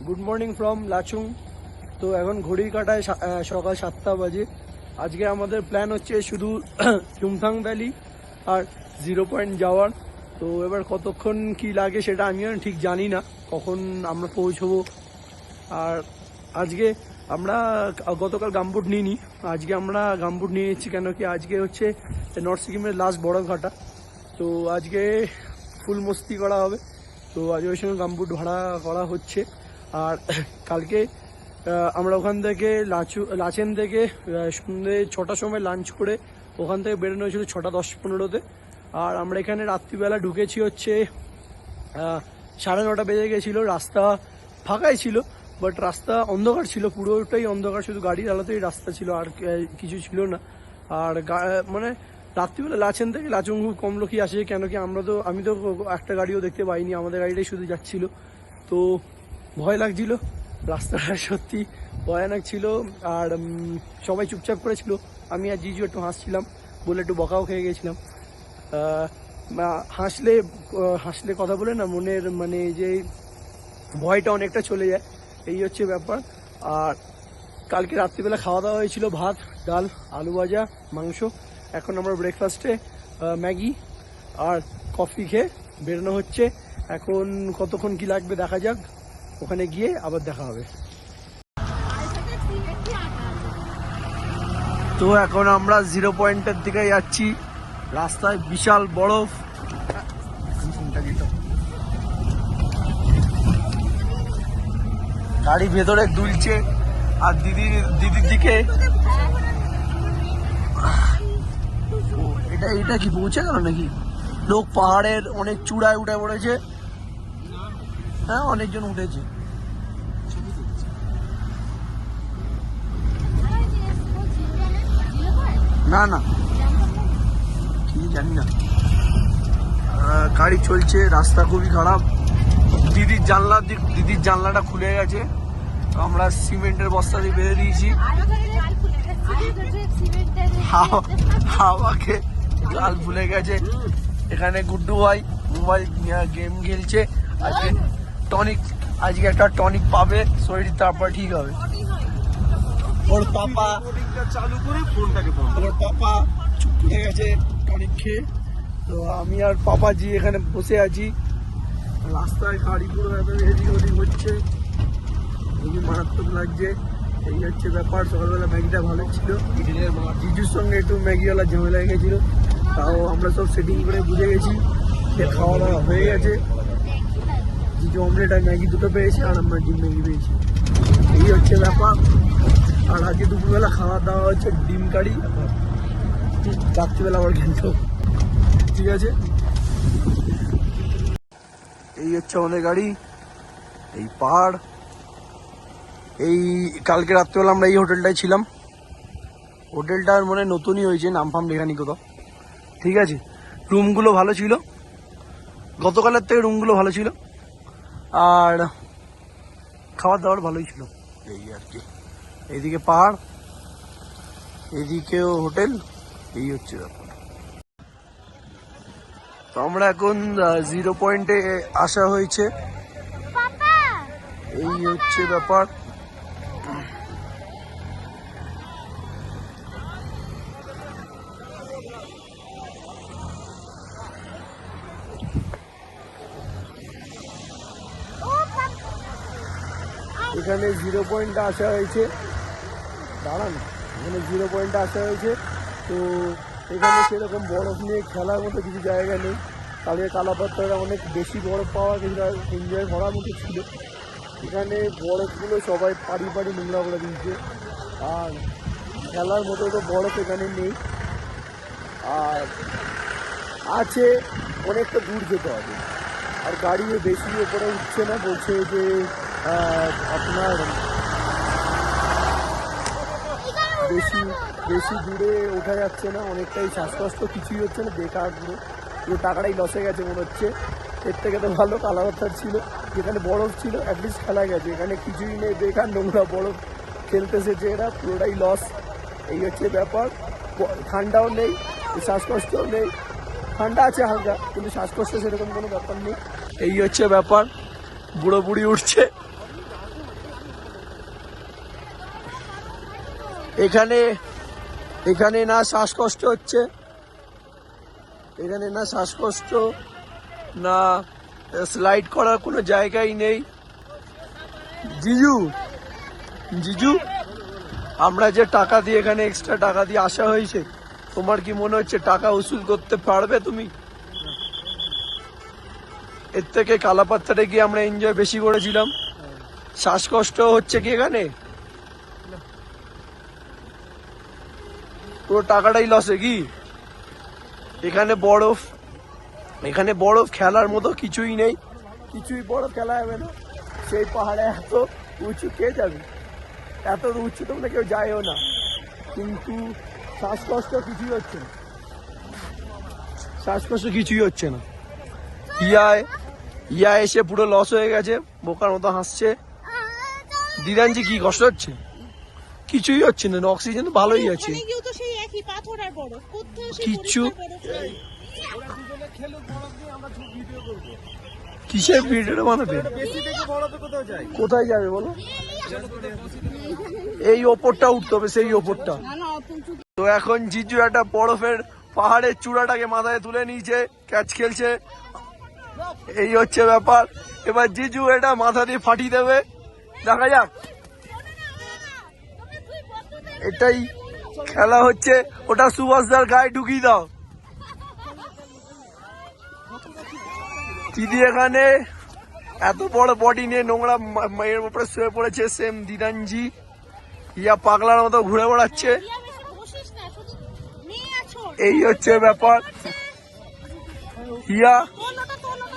Good morning from Lachung. তো এখন ঘড়ির কাটায় সকাল 7টা বাজে। আজকে আমাদের প্ল্যান হচ্ছে শুধু চুমথাং ভ্যালি আর 0 পয়েন্ট যাওয়ার। তো এবার কতক্ষণ কি লাগে সেটা আমিও ঠিক জানি না, কখন আমরা পৌঁছবো। আর আজকে আমরা গতকাল গামবুট নিইনি, আজকে আমরা গামবুট নিয়ে নিচ্ছি, কেন কি আজকে হচ্ছে নর্থ সিকিমের লাস্ট বড় ঘাটা। তো আজকে ফুল মস্তি করা হবে। তো আজ ওই সময় গামবুট ভাড়া করা হচ্ছে। আর কালকে আমরা ওখান থেকে লাচেন থেকে সন্ধ্যে 6টার সময় লাঞ্চ করে ওখান থেকে বেরোনো হয়েছিল 6টা 10-15-তে। আর আমরা এখানে রাত্রিবেলা ঢুকেছি হচ্ছে 9:30 বেজে গেছিলো। রাস্তা ফাঁকাই ছিল, বাট রাস্তা অন্ধকার ছিল, পুরোটাই অন্ধকার, শুধু গাড়ি চালাতেই রাস্তা ছিল, আর কিছু ছিল না। আর মানে রাত্রিবেলা লাচেন থেকে লাচুং খুব কম লোকই আসে, কেন কি আমি তো একটা গাড়িও দেখতে পাইনি, আমাদের গাড়িটাই শুধু যাচ্ছিল। তো ভয় লাগছিল, রাস্তাটা সত্যি ভয়ানক ছিল। আর সবাই চুপচাপ করেছিল, আমি আর জিজু একটু হাসছিলাম বলে একটু বকাও খেয়ে গেছিলাম। হাসলে কথা বলে না মনের মানে যে ভয়টা অনেকটা চলে যায়, এই হচ্ছে ব্যাপার। আর কালকে রাত্রিবেলা খাওয়া দাওয়া হয়েছিল ভাত, ডাল, আলু ভাজা, মাংস। এখন আমরা ব্রেকফাস্টে ম্যাগি আর কফি খেয়ে বেরোনো হচ্ছে। এখন কতক্ষণ কি লাগবে দেখা যাক, ওখানে গিয়ে আবার দেখা হবে। তো এখন আমরা 0 পয়েন্টের দিকে যাচ্ছি। রাস্তায় বিশাল বরফ, গাড়ি ভেতরে দুলছে। আর দিদির দিকে এটা কি পৌঁছে গেল নাকি? লোক পাহাড়ের অনেক চূড়ায় উঠে পড়েছে। হ্যাঁ, অনেকজন উঠেছে। না না, কি জানি না। গাড়ি চলছে, রাস্তা খুবই খারাপ। দিদির জানলাটা খুলে গেছে, আমরা সিমেন্টের বস্তা দিয়ে বেঁধে দিয়েছি। হাওয়াকে গাল ভুলে গেছে। এখানে গুড্ডু ভাই মোবাইল গেম খেলছে। আজকে একটা টনিক পাবে শরীর, তারপর ঠিক হবে। ওর পাপা চুপ হয়ে গেছে টনিক খেয়ে। তো আমি আর পাপাজি এখানে বসে আছি। রাস্তায় গাড়ি পুরো এদিক ওদিক হচ্ছে, খুবই মারাত্মক লাগছে। এই হচ্ছে ব্যাপার। সকালবেলা ম্যাগিটা ভালো ছিল, জিজুর সঙ্গে একটু ম্যাগিওয়ালা ঝামেলা হয়ে গেছিলো, তাও আমরা সব সেটিং করে বুঝে গেছি। খাওয়া দাওয়া হয়ে গেছে। জিজু অমলেট আর ম্যাগি দুটো পেয়েছে, আর আমরা ডিম ম্যাগি পেয়েছি। এই হচ্ছে ব্যাপার। আর আজকে দুপুরবেলা খাওয়া দাওয়া হচ্ছে ডিম কারি, রাত্রিবেলা আবার খেলতে। ঠিক আছে, এই হচ্ছে আমাদের গাড়ি, এই পাহাড়। এই কালকে রাত্রিবেলা আমরা এই হোটেলটায় ছিলাম। হোটেলটার মানে নতুনই হয়েছে, নাম ফাম লেখানি কোথাও। ঠিক আছে, রুমগুলো ভালো ছিল, গতকালের থেকে রুমগুলো ভালো ছিল, আর খাবার দাবার ভালোই ছিল। এই আর কি, এইদিকে পাহাড়, এদিকেও হোটেল, এই হচ্ছে ব্যাপার। তো আমরা এখন 0 পয়েন্টে আসা হয়েছে, এই হচ্ছে ব্যাপার। এখানে 0 পয়েন্টে আসা হয়েছে, দাঁড়ান, এখানে 0 পয়েন্টে আসা হয়েছে। তো এখানে সেরকম বরফ নিয়ে খেলার মতো কিছু জায়গা নেই। কালকে কালাপাত্তারা অনেক বেশি বরফ পাওয়া কিছুটা এনজয় করার মতো ছিল। এখানে বরফগুলো সবাই পাড়ি নোংরা করে দিচ্ছে, আর খেলার মতো তো বরফ এখানে নেই। আর আছে, অনেকটা দূর যেতে হবে। আর গাড়ি বেশি ওপরে উঠছে না, বলছে যে আপনার বেশি দূরে ওঠা যাচ্ছে না, অনেকটাই শ্বাসকষ্ট, কিছুই হচ্ছে না, বেকার পুরো টাকাটাই লসে গেছে মনে হচ্ছে। এর থেকে তো ভালো কালাপাত্তার ছিল, যেখানে বরফ ছিল অ্যাটলিস্ট খেলা গেছে, এখানে কিছুই নেই, বেকার নোংরা বরফ খেলতেছে যে এরা, পুরোটাই লস। এই হচ্ছে ব্যাপার। ঠান্ডাও নেই, শ্বাসকষ্টও নেই, ঠান্ডা আছে হালকা, কিন্তু শ্বাসকষ্ট সেরকম কোনো ব্যাপার নেই। এই হচ্ছে ব্যাপার। বুড়ো বুড়ি উঠছে, এখানে এখানে না শ্বাসকষ্ট হচ্ছে, এখানে না শ্বাসকষ্ট না স্লাইড করার কোনো জায়গাই নেই। জিজু জিজু আমরা যে টাকা দিয়ে এখানে এক্সট্রা টাকা দিয়ে আসা হয়েছে, তোমার কি মনে হচ্ছে টাকা উসুল করতে পারবে তুমি? এর থেকে কালাপাত্তারে গিয়ে আমরা এনজয় বেশি করেছিলাম। শ্বাসকষ্ট হচ্ছে কি এখানে? পুরো টাকাটাই লসে কি? এখানে বরফ খেলার মতো কিছুই নেই, কিছুই বরফ খেলা যাবে না। সেই পাহাড়ে এত উঁচু কে যাবে? এত উঁচু তোমরা কেউ যায়ও না, কিন্তু শ্বাসকষ্ট কিছুই হচ্ছে না, শ্বাসকষ্ট কিছুই হচ্ছে না। ইয়া এসে পুরো লস হয়ে গেছে, বোকার মতো হাসছে। দিদানজি কি কষ্ট হচ্ছে? কিছুই হচ্ছে না, অক্সিজেন তো ভালোই আছে। কিচ্ছু কিসের ভিডিওটা বানাবে? কোথায় যাবে বলো? এই ওপরটা উঠতে হবে, সেই ওপরটা। তো এখন জিজু একটা বরফের পাহাড়ের চূড়াটাকে মাথায় তুলে নিয়েছে, ক্যাচ খেলছে। এই হচ্ছে ব্যাপার। এবার জিজু এটা মাথা দিয়ে ফাটিয়ে দেবে, দেখা যাক। এটাই খেলা হচ্ছে। ওটা সুভাষদার গায়ে ঢুকিয়ে দাও। দিদি এখানে এত বড় বডি নিয়ে নোংরা মেয়ের উপরে শুয়ে পড়েছে, সেম দিদানজি। ইয়া পাগলার মতো ঘুরে বেড়াচ্ছে। এই হচ্ছে ব্যাপার।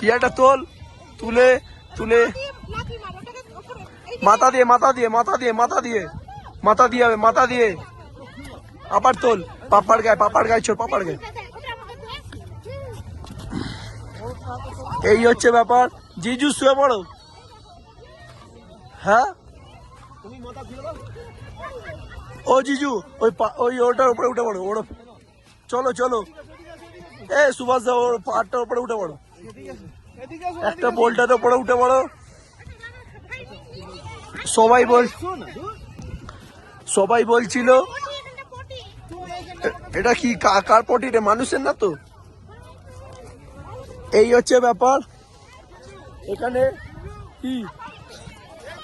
ইয়াটা তুলে মাথা দিয়ে আবার তোল। পাপার গায়ে ছোট পাপার গায়ে। এই হচ্ছে ব্যাপার। জিজু শুয়ে পড়ো। হ্যাঁ ও জিজু, ওই ওটার উপরে উঠে পড়ো। ওর চলো এ সুভাষ দা, ওর পাহাড়টার উপরে উঠে পড়ো, একটা বোল্টার উপরে উঠে পড়ো। সবাই বলছিল এটা কি কার পটি রে, মানুষের না তো। এই হচ্ছে ব্যাপার।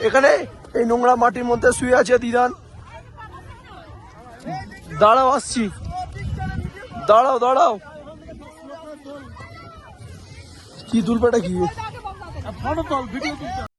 এখানে এই নোংরা মাটির মধ্যে শুয়ে আছে দিদান। দাঁড়াও, আসছি, দাঁড়াও। কি তুলবেটা কি?